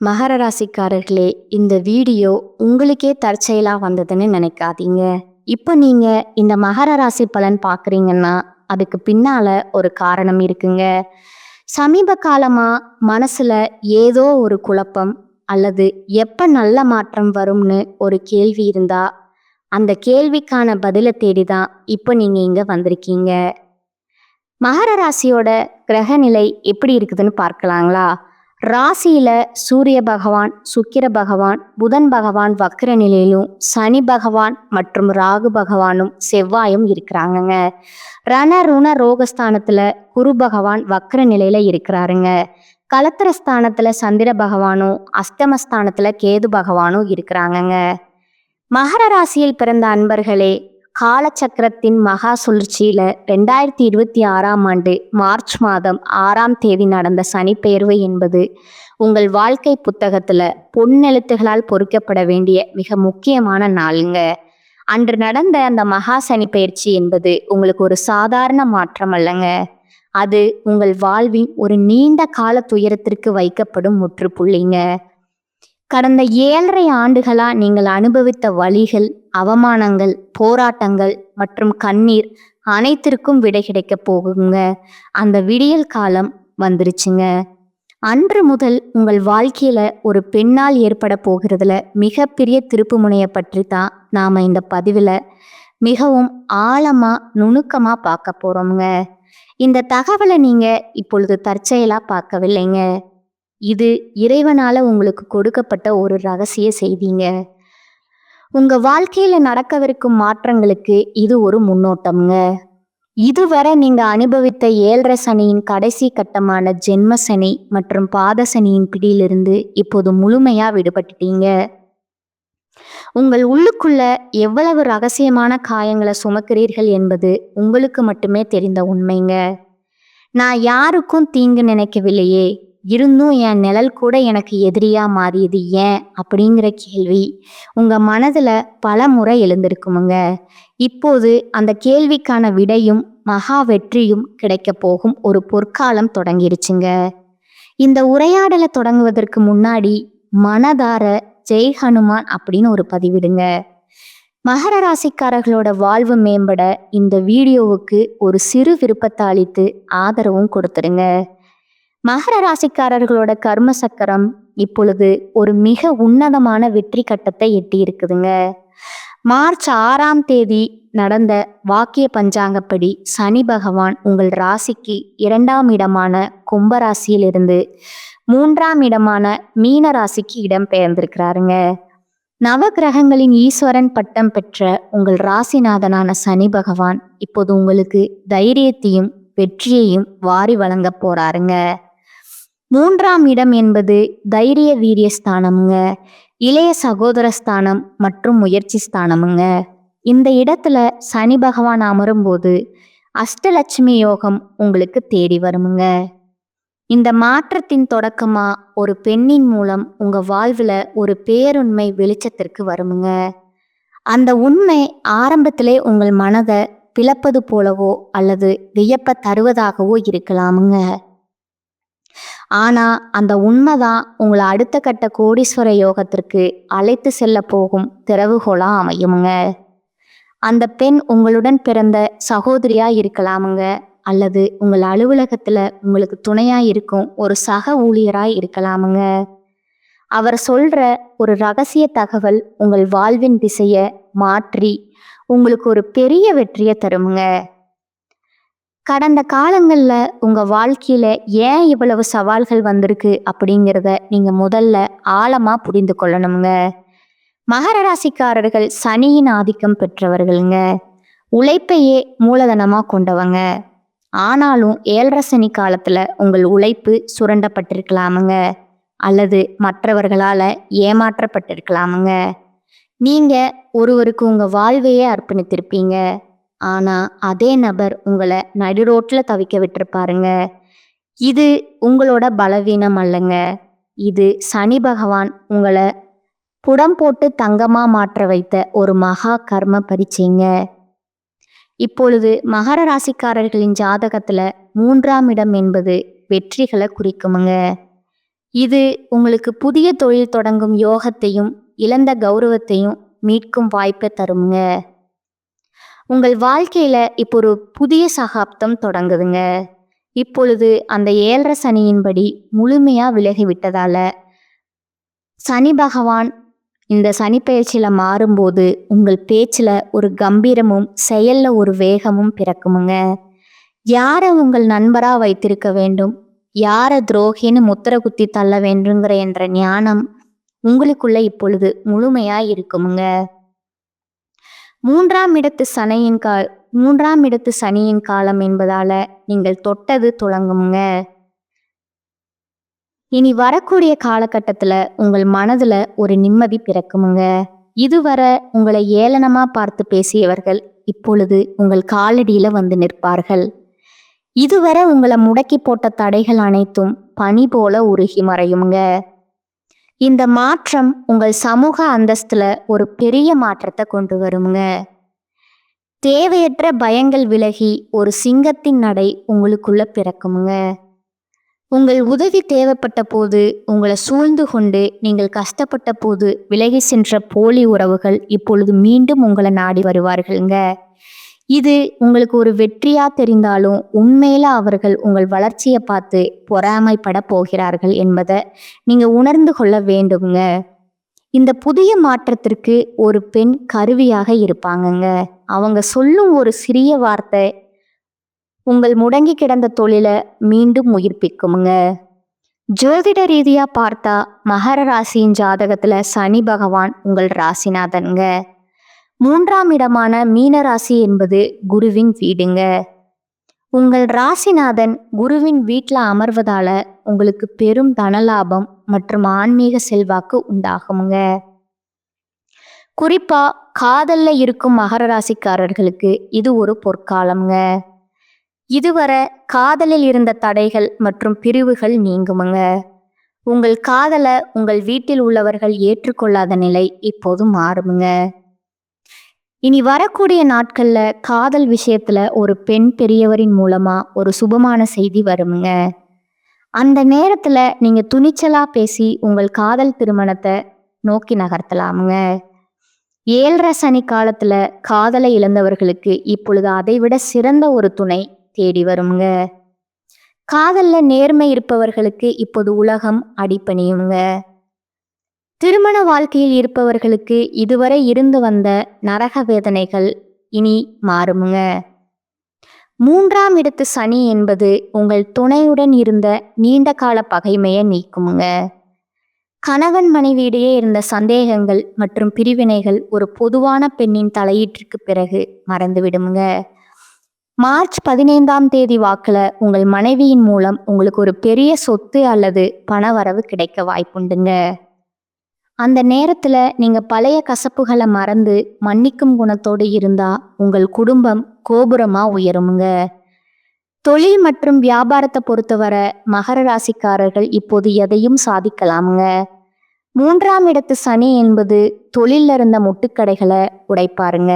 மகர ராசிக்காரர்களே, இந்த வீடியோ உங்களுக்கே தற்செயலா வந்ததுன்னு நினைக்காதீங்க. இப்போ நீங்க இந்த மகர ராசி பலன் பார்க்குறீங்கன்னா, அதுக்கு பின்னால ஒரு காரணம் இருக்குங்க. சமீப காலமா மனசுல ஏதோ ஒரு குழப்பம் அல்லது எப்ப நல்ல மாற்றம் வரும்னு ஒரு கேள்வி இருந்தா, அந்த கேள்விக்கான பதில தேடி தான் இப்போ நீங்க இங்க வந்திருக்கீங்க. மகர ராசியோட கிரகநிலை எப்படி இருக்குதுன்னு பார்க்கலாங்களா? ராசியில சூரிய பகவான், சுக்கிர பகவான், புதன் பகவான் வக்ர நிலையிலும், சனி பகவான் மற்றும் ராகு பகவானும் செவ்வாயும் இருக்கிறாங்கங்க. ருண ரோகஸ்தானத்துல குரு பகவான் வக்ர நிலையில இருக்கிறாருங்க. கலத்திரஸ்தானத்துல சந்திர பகவானும், அஷ்டமஸ்தானத்துல கேது பகவானும் இருக்கிறாங்கங்க. மகர ராசியில் பிறந்த அன்பர்களே, காலச்சக்கரத்தின் மகா சுழற்சியில 2026ஆம் ஆண்டு மார்ச் மாதம் 6ஆம் தேதி நடந்த சனிப்பெயர்வு என்பது உங்கள் வாழ்க்கை புத்தகத்துல பொன்னெழுத்துகளால் பொறிக்கப்பட வேண்டிய மிக முக்கியமான நாளுங்க. அன்று நடந்த அந்த மகா சனி பயிற்சி என்பது உங்களுக்கு ஒரு சாதாரண மாற்றம் அல்லங்க. அது உங்கள் வாழ்வின் ஒரு நீண்ட கால துயரத்திற்கு வைக்கப்படும் முற்றுப்புள்ளிங்க. கடந்த 7.5 ஆண்டுகளா நீங்கள் அனுபவித்த வலிகள், அவமானங்கள், போராட்டங்கள் மற்றும் கண்ணீர் அனைத்திற்கும் விடை கிடைக்க போகுங்க. அந்த விடியல் காலம் வந்துருச்சுங்க. அன்று முதல் உங்கள் வாழ்க்கையில ஒரு பெண்ணால் ஏற்பட போகிறதுல மிகப்பெரிய திருப்பு முனையை பற்றி தான் நாம இந்த பதிவில் மிகவும் ஆழமா நுணுக்கமா பார்க்க போறோம்ங்க. இந்த தகவலை நீங்க இப்பொழுது தற்செயலா பார்க்கவில்லைங்க. இது இறைவனால உங்களுக்கு கொடுக்கப்பட்ட ஒரு ரகசிய செய்திங்க. உங்க வாழ்க்கையில நடக்கவிருக்கும் மாற்றங்களுக்கு இது ஒரு முன்னோட்டம்ங்க. இதுவரை நீங்க அனுபவித்த 7.5 சனியின் கடைசி கட்டமான ஜென்ம சனி மற்றும் பாத சனியின் பிடியிலிருந்து இப்போது முழுமையா விடுபட்டுட்டீங்க. உங்கள் உள்ளுக்குள்ள எவ்வளவு ரகசியமான காயங்களை சுமக்கிறீர்கள் என்பது உங்களுக்கு மட்டுமே தெரிந்த உண்மைங்க. நான் யாருக்கும் தீங்கு நினைக்கவில்லையே, இருந்தும் என் நிழல் கூட எனக்கு எதிரியா மாறியது ஏன் அப்படிங்கிற கேள்வி உங்க மனதுல பல முறை எழுந்திருக்குமுங்க. இப்போது அந்த கேள்விக்கான விடையும் மகா வெற்றியும் கிடைக்க போகும் ஒரு பொற்காலம் தொடங்கிருச்சுங்க. இந்த உரையாடலை தொடங்குவதற்கு முன்னாடி மனதார ஜெய் ஹனுமான் அப்படின்னு ஒரு பதிவிடுங்க. மகர ராசிக்காரர்களோட வாழ்வு மேம்பட இந்த வீடியோவுக்கு ஒரு சிறு விருப்பத்தை அளித்து ஆதரவும் கொடுத்துருங்க. மகர ராசிக்காரர்களோட கர்ம சக்கரம் இப்பொழுது ஒரு மிக உன்னதமான வெற்றி கட்டத்தை எட்டி இருக்குதுங்க. மார்ச் 6ஆம் தேதி நடந்த வாக்கிய பஞ்சாங்கப்படி சனி பகவான் உங்கள் ராசிக்கு 2ஆம் இடமான கும்பராசியிலிருந்து 3ஆம் இடமான மீன ராசிக்கு இடம் பெயர்ந்திருக்கிறாருங்க. நவ கிரகங்களின் ஈஸ்வரன் பட்டம் பெற்ற உங்கள் ராசிநாதனான சனி பகவான் இப்போது உங்களுக்கு தைரியத்தையும் வெற்றியையும் வாரி வழங்க போறாருங்க. 3ஆம் இடம் என்பது தைரிய வீரிய ஸ்தானமுங்க, இளைய சகோதர ஸ்தானம் மற்றும் முயற்சி ஸ்தானமுங்க. இந்த இடத்துல சனி பகவான் அமரும்போது அஷ்டலட்சுமி யோகம் உங்களுக்கு தேடி வருமுங்க. இந்த மாற்றத்தின் தொடக்கமா ஒரு பெண்ணின் மூலம் உங்க வாழ்வுல ஒரு பேருண்மை வெளிச்சத்திற்கு வருமுங்க. அந்த உண்மை ஆரம்பத்திலே உங்கள் மனதை பிளப்பது போலவோ அல்லது வியப்ப தருவதாகவோ இருக்கலாமுங்க. ஆனா அந்த உண்மைதான் உங்களை அடுத்த கட்ட கோடீஸ்வர யோகத்திற்கு அழைத்து செல்ல போகும் திறவுகோலா அமையுமுங்க. அந்த பெண் உங்களுடன் பிறந்த சகோதரியா இருக்கலாமுங்க, அல்லது உங்கள் அலுவலகத்துல உங்களுக்கு துணையா இருக்கும் ஒரு சக ஊழியராய் இருக்கலாமுங்க. அவர் சொல்ற ஒரு ரகசிய தகவல் உங்கள் வாழ்வின் திசைய மாற்றி உங்களுக்கு ஒரு பெரிய வெற்றியை தருமுங்க. கடந்த காலங்கள்ல உங்க வாழ்க்கையில ஏன் இவ்வளவு சவால்கள் வந்திருக்கு அப்படிங்கிறத நீங்க முதல்ல ஆழமா புரிந்து கொள்ளணுங்க. மகர ராசிக்காரர்கள் சனியின் ஆதிக்கம் பெற்றவர்களுங்க. உழைப்பையே மூலதனமா கொண்டவங்க. ஆனாலும் 7.5 சனி காலத்துல உங்கள் உழைப்பு சுரண்டப்பட்டிருக்கலாமுங்க, அல்லது மற்றவர்களால ஏமாற்றப்பட்டிருக்கலாமுங்க. நீங்க ஒருவருக்கு உங்க வாழ்வையே அர்ப்பணித்திருப்பீங்க. ஆனா அதே நபர் உங்களை நடுரோட்ல தவிக்க விட்டுருப்பாருங்க. இது உங்களோட பலவீனம் அல்லங்க. இது சனி பகவான் உங்களை புடம் போட்டு தங்கமா மாற்ற வைத்த ஒரு மகா கர்ம பரீட்சைங்க. இப்பொழுது மகர ராசிக்காரர்களின் ஜாதகத்துல 3ஆம் இடம் என்பது வெற்றிகளை குறிக்குமுங்க. இது உங்களுக்கு புதிய தொழில் தொடங்கும் யோகத்தையும் இழந்த கௌரவத்தையும் மீட்கும் வாய்ப்பை தருங்க. உங்கள் வாழ்க்கையில இப்போ ஒரு புதிய சகாப்தம் தொடங்குதுங்க. இப்பொழுது அந்த 7.5 சனியின்படி முழுமையா விலகி விட்டதால சனி பகவான் இந்த சனிப்பெயர்ச்சியில மாறும்போது உங்கள் பேச்சுல ஒரு கம்பீரமும் செயல்ல ஒரு வேகமும் பிறக்குமுங்க. யாரை உங்கள் நண்பரா வைத்திருக்க வேண்டும், யாரை துரோகின்னு முத்திர குத்தி தள்ள வேண்டுங்கிற என்ற ஞானம் உங்களுக்குள்ள இப்பொழுது முழுமையா இருக்குமுங்க. மூன்றாம் இடத்து சனியின் காலம் என்பதால நீங்கள் தொட்டது துளங்குமுங்க. இனி வரக்கூடிய காலகட்டத்துல உங்கள் மனதுல ஒரு நிம்மதி பிறக்குமுங்க. இதுவரை உங்களை ஏளனமா பார்த்து பேசியவர்கள் இப்பொழுது உங்கள் காலடியில வந்து நிற்பார்கள். இதுவரை உங்களை முடக்கி போட்ட தடைகள் அனைத்தும் பனி போல உருகி மறையுமுங்க. இந்த மாற்றம் உங்கள் சமூக அந்தஸ்துல ஒரு பெரிய மாற்றத்தை கொண்டு வருமுங்க. தேவையற்ற பயங்கள் விலகி ஒரு சிங்கத்தின் நடை உங்களுக்குள்ள பிறக்குமுங்க. உங்கள் உதவி தேவைப்பட்ட போது, உங்களை சூழ்ந்து கொண்டு நீங்கள் கஷ்டப்பட்ட போது விலகி சென்ற போலி உறவுகள் இப்பொழுது மீண்டும் உங்களை நாடி வருவார்கள்ங்க. இது உங்களுக்கு ஒரு வெற்றியா தெரிந்தாலும் உண்மையில அவர்கள் உங்கள் வளர்ச்சியை பார்த்து பொறாமைப்பட போகிறார்கள் என்பதை நீங்க உணர்ந்து கொள்ள வேண்டுங்க. இந்த புதிய மாற்றத்திற்கு ஒரு பெண் கருவியாக இருப்பாங்கங்க. அவங்க சொல்லும் ஒரு சிறிய வார்த்தை உங்கள் முடங்கி கிடந்த தொழிலை மீண்டும் உயிர்ப்பிக்குமுங்க. ஜோதிட ரீதியா பார்த்தா மகர ராசியின் ஜாதகத்துல சனி பகவான் உங்கள் ராசிநாதன்ங்க. 3ஆம் இடமான மீன ராசி என்பது குருவின் வீடுங்க. உங்கள் ராசிநாதன் குருவின் வீட்டில் அமர்வதால உங்களுக்கு பெரும் தனலாபம் மற்றும் ஆன்மீக செல்வாக்கு உண்டாகுமுங்க. குறிப்பா காதல்ல இருக்கும் மகர ராசிக்காரர்களுக்கு இது ஒரு பொற்காலம்ங்க. இதுவரை காதலில் இருந்த தடைகள் மற்றும் பிரிவுகள் நீங்குமுங்க. உங்கள் காதலை உங்கள் வீட்டில் உள்ளவர்கள் ஏற்றுக்கொள்ளாத நிலை இப்போது மாறுமுங்க. இனி வரக்கூடிய நாட்கள்ல காதல் விஷயத்துல ஒரு பெண் பெரியவரின் மூலமா ஒரு சுபமான செய்தி வருமுங்க. அந்த நேரத்துல நீங்க துணிச்சலா பேசி உங்கள் காதல் திருமணத்தை நோக்கி நகர்த்தலாமுங்க. 7.5 சனி காலத்துல காதலை இழந்தவர்களுக்கு இப்பொழுது அதைவிட சிறந்த ஒரு துணை தேடி வருமுங்க. காதல்ல நேர்மை இருப்பவர்களுக்கு இப்போது உலகம் அடிபணியுங்க. திருமண வாழ்க்கையில் இருப்பவர்களுக்கு இதுவரை இருந்து வந்த நரக வேதனைகள் இனி மாறுமுங்க. 3ஆம் இடத்து சனி என்பது உங்கள் துணையுடன் இருந்த நீண்ட கால பகைமையை நீக்குமுங்க. கணவன் மனைவியிடையே இருந்த சந்தேகங்கள் மற்றும் பிரிவினைகள் ஒரு பொதுவான பெண்ணின் தலையீட்டிற்கு பிறகு மறந்துவிடுமுங்க. மார்ச் 15ஆம் தேதி வாக்குல உங்கள் மனைவியின் மூலம் உங்களுக்கு ஒரு பெரிய சொத்து அல்லது பண வரவு கிடைக்க வாய்ப்புண்டுங்க. அந்த நேரத்துல நீங்க பழைய கசப்புகளை மறந்து மன்னிக்கும் குணத்தோடு இருந்தா உங்கள் குடும்பம் கோபுரமா உயருமுங்க. தொழில் மற்றும் வியாபாரத்தை பொறுத்தவரை மகர ராசிக்காரர்கள் இப்போது எதையும் சாதிக்கலாமுங்க. 3ஆம் இடத்து சனி என்பது தொழில இருந்த முட்டுக்கடைகளை உடைப்பாருங்க.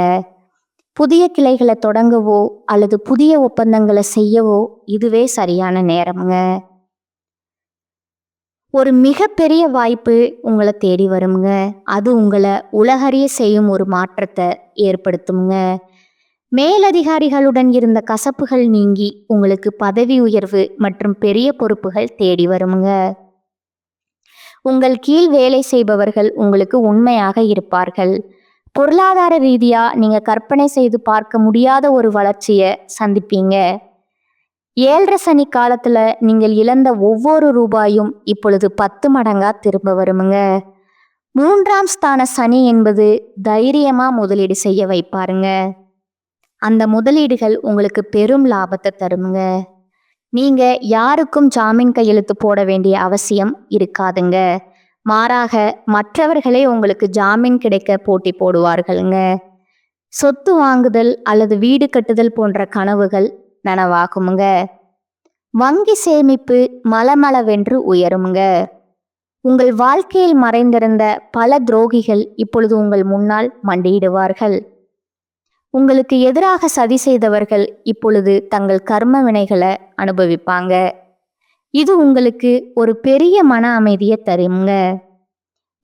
புதிய கிளைகளை தொடங்கவோ அல்லது புதிய ஒப்பந்தங்களை செய்யவோ இதுவே சரியான நேரமுங்க. ஒரு மிகப்பெரிய வாய்ப்பு உங்களை தேடி வருமுங்க. அது உங்களை உலகறிய செய்யும் ஒரு மாற்றத்தை ஏற்படுத்துமுங்க. மேலதிகாரிகளுடன் இருந்த கசப்புகள் நீங்கி உங்களுக்கு பதவி உயர்வு மற்றும் பெரிய பொறுப்புகள் தேடி வருமுங்க. உங்கள் கீழ் வேலை செய்பவர்கள் உங்களுக்கு உண்மையாக இருப்பார்கள். பொருளாதார ரீதியா நீங்க கற்பனை செய்து பார்க்க முடியாத ஒரு வளர்ச்சியை சந்திப்பீங்க. 7.5 சனி காலத்துல நீங்கள் இழந்த ஒவ்வொரு ரூபாயும் இப்பொழுது 10 மடங்கா திரும்ப வருமுங்க. 3ஆம் ஸ்தான சனி என்பது தைரியமா முதலீடு செய்ய வைப்பாருங்க. அந்த முதலீடுகள் உங்களுக்கு பெரும் லாபத்தை தருமுங்க. நீங்க யாருக்கும் ஜாமீன் கையெழுத்து போட வேண்டிய அவசியம் இருக்காதுங்க. மாறாக மற்றவர்களே உங்களுக்கு ஜாமீன் கிடைக்க போட்டி போடுவார்களுங்க. சொத்து வாங்குதல் அல்லது வீடு கட்டுதல் போன்ற கனவுகள் நனவாகுமுங்க. வங்கி சேமிப்பு மலமளவென்று உயருமுங்க. உங்கள் வாழ்க்கையில் மறைந்திருந்த பல துரோகிகள் இப்பொழுது உங்கள் முன்னால் மண்டியிடுவார்கள். உங்களுக்கு எதிராக சதி செய்தவர்கள் இப்பொழுது தங்கள் கர்ம வினைகளை அனுபவிப்பாங்க. இது உங்களுக்கு ஒரு பெரிய மன அமைதியை தருங்க.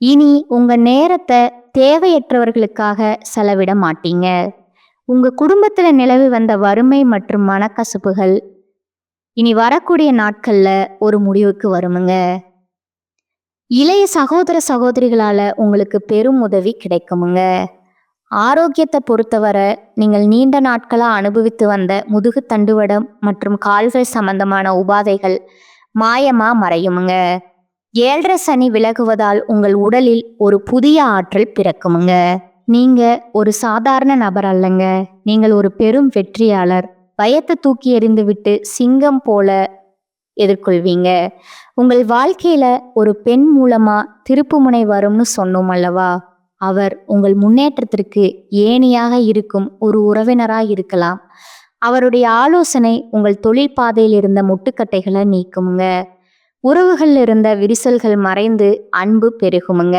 இனி உங்க நேரத்தை தேவையற்றவர்களுக்காக செலவிட மாட்டீங்க. உங்க குடும்பத்துல நிலவி வந்த வறுமை மற்றும் மனக்கசப்புகள் இனி வரக்கூடிய நாட்கள்ல ஒரு முடிவுக்கு வருமுங்க. இளைய சகோதர சகோதரிகளால உங்களுக்கு பெரும் உதவி கிடைக்குமுங்க. ஆரோக்கியத்தை பொறுத்தவரை நீங்கள் நீண்ட நாட்களா அனுபவித்து வந்த முதுகு தண்டுவடம் மற்றும் கால்கள் சம்பந்தமான உபாதைகள் மாயமா மறையுமுங்க. 7.5 சனி விலகுவதால் உங்கள் உடலில் ஒரு புதிய ஆற்றல் பிறக்குமுங்க. நீங்க ஒரு சாதாரண நபர் அல்லங்க. நீங்கள் ஒரு பெரும் வெற்றியாளர். பயத்தை தூக்கி எறிந்துவிட்டு சிங்கம் போல எதிர்கொள்வீங்க. உங்கள் வாழ்க்கையில ஒரு பெண் மூலமா திருப்புமுனை வரும்னு சொன்னோம் அல்லவா? அவர் உங்கள் முன்னேற்றத்திற்கு ஏணியாக இருக்கும் ஒரு உறவினராக இருக்கலாம். அவருடைய ஆலோசனை உங்கள் தொழில் பாதையில் இருந்த முட்டுக்கட்டைகளை நீக்குமுங்க. உறவுகள் இருந்த விரிசல்கள் மறைந்து அன்பு பெருகுமுங்க.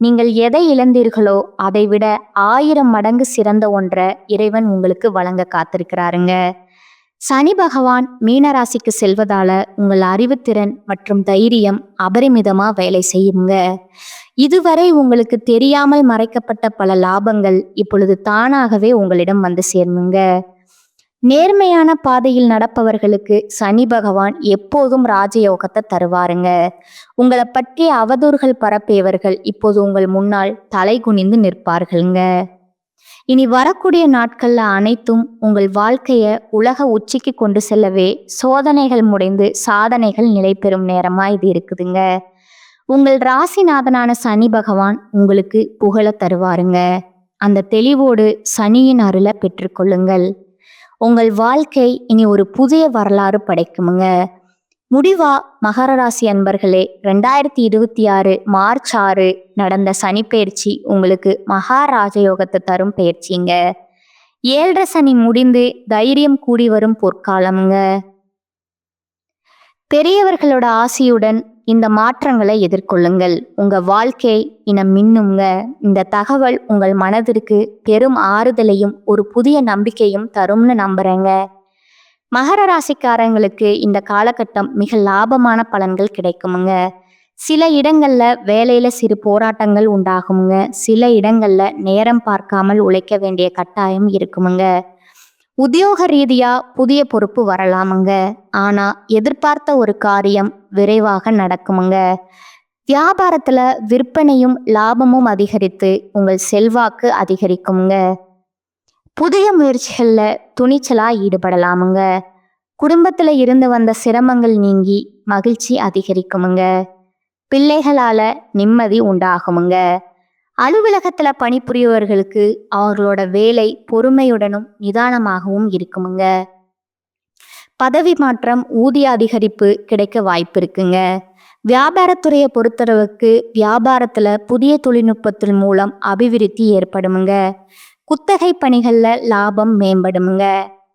நீங்கள் எதை இழந்தீர்களோ அதை விட 1000 மடங்கு சிறந்த ஒன்றை இறைவன் உங்களுக்கு வழங்க காத்திருக்கிறாருங்க. சனி பகவான் மீனராசிக்கு செல்வதால உங்கள் அறிவுத்திறன் மற்றும் தைரியம் அபரிமிதமா வேலை செய்யுங்க. இதுவரை உங்களுக்கு தெரியாமல் மறைக்கப்பட்ட பல லாபங்கள் இப்பொழுது தானாகவே உங்களிடம் வந்து சேருங்க. நேர்மையான பாதையில் நடப்பவர்களுக்கு சனி பகவான் எப்போதும் ராஜயோகத்தை தருவாருங்க. உங்களை பற்றிய அவதூறுகள் பரப்பியவர்கள் இப்போது உங்கள் முன்னால் தலை குனிந்து நிற்பார்களுங்க. இனி வரக்கூடிய நாட்கள்ல அனைத்தும் உங்கள் வாழ்க்கைய உலக உச்சிக்கு கொண்டு செல்லவே சோதனைகள் முடிந்து சாதனைகள் நிலை பெறும் நேரமா இது இருக்குதுங்க. உங்கள் ராசிநாதனான சனி பகவான் உங்களுக்கு புகழ தருவாருங்க. அந்த தெளிவோடு சனியின் அருளை பெற்றுக்கொள்ளுங்கள். உங்கள் வாழ்க்கை இனி ஒரு புதிய வரலாறு படைக்குமுங்க. முடிவா மகர ராசி அன்பர்களே, 2026 மார்ச் 6 நடந்த சனி பயிற்சி உங்களுக்கு மகாராஜயோகத்தை தரும் பயிற்சிங்க. 7.5 சனி முடிந்து தைரியம் கூடி வரும் பொற்காலமுங்க. பெரியவர்களோட ஆசியுடன் இந்த மாற்றங்களை எதிர்கொள்ளுங்கள். உங்க வாழ்க்கை இனம் மின்னுங்க. இந்த தகவல் உங்கள் மனதிற்கு பெரும் ஆறுதலையும் ஒரு புதிய நம்பிக்கையும் தரும்னு நம்புறேங்க. மகர ராசிக்காரங்களுக்கு இந்த காலகட்டம் மிக லாபமான பலன்கள் கிடைக்குமுங்க. சில இடங்கள்ல வேலையில சிறு போராட்டங்கள் உண்டாகுமுங்க. சில இடங்கள்ல நேரம் பார்க்காமல் உழைக்க வேண்டிய கட்டாயம் இருக்குமுங்க. உத்தியோக ரீதியா புதிய பொறுப்பு வரலாமுங்க. ஆனா எதிர்பார்த்த ஒரு காரியம் விரைவாக நடக்குமுங்க. வியாபாரத்துல விற்பனையும் லாபமும் அதிகரித்து உங்கள் செல்வாக்கு அதிகரிக்குமுங்க. புதிய முயற்சிகள்ல துணிச்சலா ஈடுபடலாமுங்க. குடும்பத்துல இருந்து வந்த சிரமங்கள் நீங்கி மகிழ்ச்சி அதிகரிக்குமுங்க. பிள்ளைகளால நிம்மதி உண்டாகுமுங்க. அலுவலகத்துல பணிபுரியவர்களுக்கு அவர்களோட வேலை பொறுமையுடனும் நிதானமாகவும் இருக்குமுங்க. பதவி மாற்றம், ஊதிய அதிகரிப்பு கிடைக்க வாய்ப்பு இருக்குங்க. வியாபாரத்துறையை பொறுத்தளவுக்கு வியாபாரத்துல புதிய தொழில்நுட்பத்தின் மூலம் அபிவிருத்தி ஏற்படுமுங்க. குத்தகை பணிகள்ல லாபம் மேம்படுமுங்க.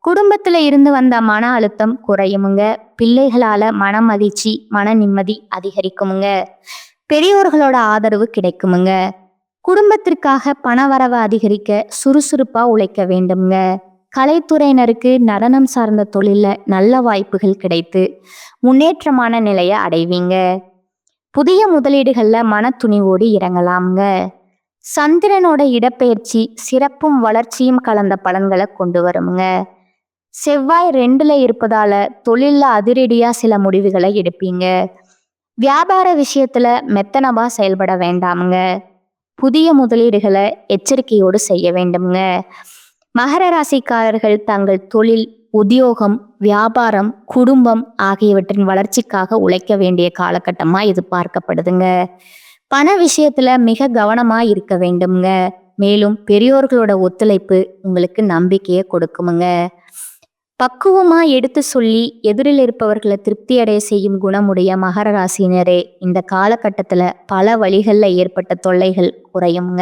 குடும்பத்துல இருந்து வந்த மன அழுத்தம் குறையுமுங்க. பிள்ளைகளால மன மகிழ்ச்சி, மன நிம்மதி அதிகரிக்குமுங்க. பெரியோர்களோட ஆதரவு கிடைக்குமுங்க. குடும்பத்திற்காக பணவரவு அதிகரிக்க சுறுசுறுப்பா உழைக்க வேண்டும்ங்க. கலைத்துறையினருக்கு நடனம் சார்ந்த தொழில நல்ல வாய்ப்புகள் கிடைத்து முன்னேற்றமான நிலையை அடைவீங்க. புதிய முதலீடுகள்ல மன துணிவோடு இறங்கலாம்ங்க. சந்திரனோட இடப்பெயர்ச்சி சிறப்பும் வளர்ச்சியும் கலந்த பலன்களை கொண்டு வருமுங்க. செவ்வாய் 2ல இருப்பதால தொழில்ல அதிரடியா சில முடிவுகளை எடுப்பீங்க. வியாபார விஷயத்துல மெத்தனமா செயல்பட வேண்டாமுங்க. புதிய முதலீடுகளை எச்சரிக்கையோடு செய்ய வேண்டும்ங்க. மகர ராசிக்காரர்கள் தங்கள் தொழில், உத்தியோகம், வியாபாரம், குடும்பம் ஆகியவற்றின் வளர்ச்சிக்காக உழைக்க வேண்டிய காலகட்டமா இது பார்க்கப்படுதுங்க. பண விஷயத்துல மிக கவனமா இருக்க வேண்டும்ங்க. மேலும் பெரியோர்களோட ஒத்துழைப்பு உங்களுக்கு நம்பிக்கையை கொடுக்குமுங்க. பக்குவமா எடுத்து சொல்லி எதிரில் இருப்பவர்களை திருப்தி அடைய செய்யும் குணமுடைய மகர ராசினரே, இந்த காலகட்டத்துல பல வழிகள்ல ஏற்பட்ட தொல்லைகள் குறையுங்க.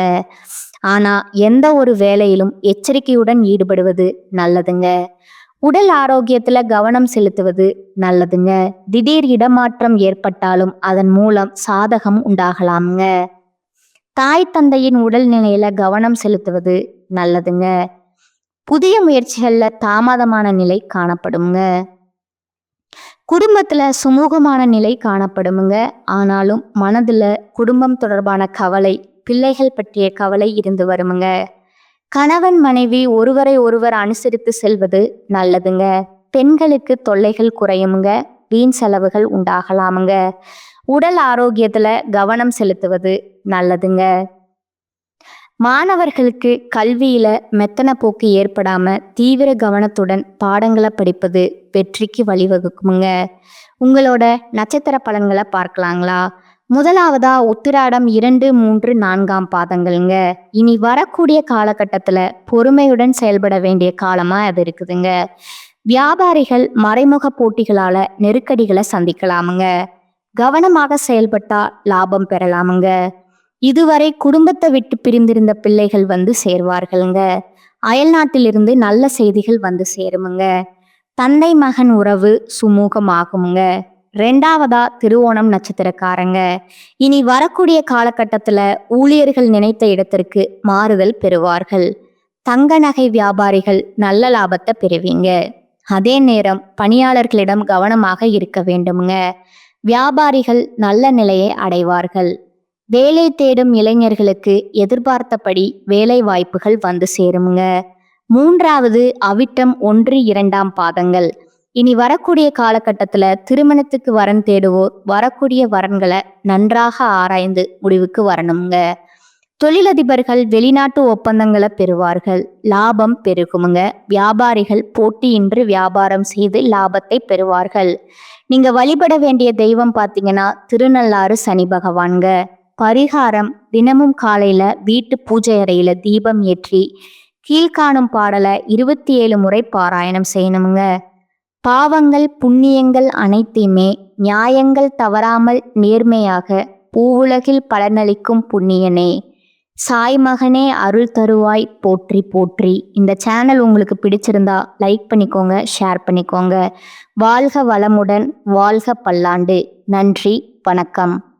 ஆனா எந்த ஒரு வேலையிலும் எச்சரிக்கையுடன் ஈடுபடுவது நல்லதுங்க. உடல் ஆரோக்கியத்துல கவனம் செலுத்துவது நல்லதுங்க. திடீர் இடமாற்றம் ஏற்பட்டாலும் அதன் மூலம் சாதகம் உண்டாகலாமுங்க. தாய் தந்தையின் உடல் நிலையில கவனம் செலுத்துவது நல்லதுங்க. புதிய முயற்சிகள்ல தாமதமான நிலை காணப்படுங்க. குடும்பத்துல சுமூகமான நிலை காணப்படுமுங்க. ஆனாலும் மனதுல குடும்பம் தொடர்பான கவலை, பிள்ளைகள் பற்றிய கவலை இருந்து வருமுங்க. கணவன் மனைவி ஒருவரை ஒருவர் அனுசரித்து செல்வது நல்லதுங்க. பெண்களுக்கு தொல்லைகள் குறையுமுங்க. வீண் செலவுகள் உண்டாகலாமுங்க. உடல் ஆரோக்கியத்துல கவனம் செலுத்துவது நல்லதுங்க. மாணவர்களுக்கு கல்வியில மெத்தன போக்கு ஏற்படாம தீவிர கவனத்துடன் பாடங்களை படிப்பது வெற்றிக்கு வழிவகுக்குமுங்க. உங்களோட நட்சத்திர பலன்களை பார்க்கலாங்களா? முதலாவதா உத்திராடம் 2, 3, 4ஆம் பாதங்கள்ங்க. இனி வரக்கூடிய காலகட்டத்துல பொறுமையுடன் செயல்பட வேண்டிய காலமா அது இருக்குதுங்க. வியாபாரிகள் மறைமுக போட்டிகளால நெருக்கடிகளை சந்திக்கலாமுங்க. கவனமாக செயல்பட்டா லாபம் பெறலாமுங்க. இதுவரை குடும்பத்தை விட்டு பிரிந்திருந்த பிள்ளைகள் வந்து சேர்வார்களுங்க. அயல்நாட்டிலிருந்து நல்ல செய்திகள் வந்து சேருமுங்க. தந்தை மகன் உறவு சுமூகமாகுமுங்க. 2ஆவதா திருவோணம் நட்சத்திரக்காரங்க. இனி வரக்கூடிய காலகட்டத்துல ஊழியர்கள் நினைத்த இடத்திற்கு மாறுதல் பெறுவார்கள். தங்க நகை வியாபாரிகள் நல்ல லாபத்தை பெறுவீங்க. அதே நேரம் பணியாளர்களிடம் கவனமாக இருக்க வேண்டுமுங்க. வியாபாரிகள் நல்ல நிலையை அடைவார்கள். வேலை தேடும் இளைஞர்களுக்கு எதிர்பார்த்தபடி வேலை வாய்ப்புகள் வந்து சேருமுங்க. 3ஆவது அவிட்டம் 1, 2ஆம் பாதங்கள். இனி வரக்கூடிய காலகட்டத்துல திருமணத்துக்கு வரன் தேடுவோர் வரக்கூடிய வரன்களை நன்றாக ஆராய்ந்து முடிவுக்கு வரணுங்க. தொழிலதிபர்கள் வெளிநாட்டு ஒப்பந்தங்களை பெறுவார்கள். லாபம் பெருகுமுங்க. வியாபாரிகள் போட்டியின்றி வியாபாரம் செய்து லாபத்தை பெறுவார்கள். நீங்க வழிபட வேண்டிய தெய்வம் பார்த்தீங்கன்னா திருநள்ளாறு சனி பகவான்க. பரிகாரம்: தினமும் காலையில வீட்டு பூஜை அறையில தீபம் ஏற்றி கீழ்காணும் பாடலை 27 முறை பாராயணம் செய்யணுமுங்க. பாவங்கள் புண்ணியங்கள் அனைத்தையுமே நியாயங்கள் தவறாமல் நேர்மையாக பூவுலகில் பலனளிக்கும் புண்ணியனே, சாய் மகனே அருள் தருவாய் போற்றி போற்றி. இந்த சேனல் உங்களுக்கு பிடிச்சிருந்தா லைக் பண்ணிக்கோங்க, ஷேர் பண்ணிக்கோங்க. வாழ்க வளமுடன், வாழ்க பல்லாண்டு. நன்றி, வணக்கம்.